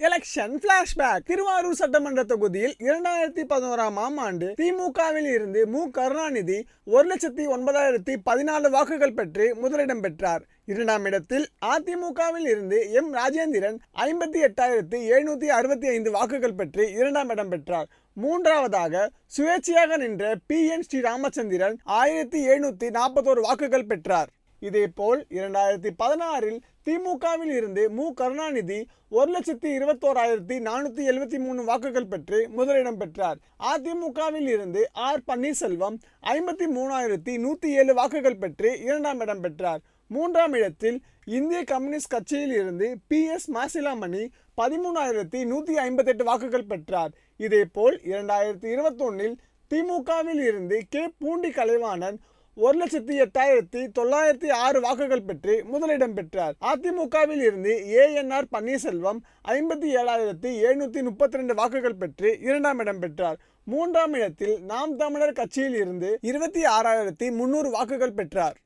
Election flashback. Thiruvarur சட்டமன்ற தொகுதியில் 2011ஆம் ஆண்டு திமுகவில் இருந்து மு. கருணாநிதி 1,09,014 வாக்குகள் பெற்று முதலிடம் பெற்றார். இரண்டாம் இடத்தில் அதிமுகவில் இருந்து எம். ராஜேந்திரன் 58,765 வாக்குகள் பெற்று இரண்டாம் இடம் பெற்றார். மூன்றாவதாக சுயேட்சையாக நின்ற பி.என். ஸ்ரீராமச்சந்திரன் 1,741 வாக்குகள் பெற்றார். இதேபோல் 2016இல் திமுகவில் இருந்து மு. கருணாநிதி 1,21,473 வாக்குகள் பெற்று முதலிடம் பெற்றார். அதிமுகவில் இருந்து ஆர். பன்னீர்செல்வம் 53,107 வாக்குகள் பெற்று இரண்டாம் இடம் பெற்றார். மூன்றாம் இடத்தில் இந்திய கம்யூனிஸ்ட் கட்சியில் இருந்து பி.எஸ். மாசிலாமணி 13,158 வாக்குகள் பெற்றார். இதேபோல் 2021இல் திமுகவில் இருந்து கே. பூண்டி கலைவாணன் 1,08,906 வாக்குகள் பெற்று முதலிடம் பெற்றார். அதிமுகவில் இருந்து ஏ.என்.ஆர். பன்னீர்செல்வம் 57,732 வாக்குகள் பெற்று இரண்டாம் இடம் பெற்றார். மூன்றாம் இடத்தில் நாம் தமிழர் கட்சியில் இருந்து 26,300 வாக்குகள் பெற்றார்.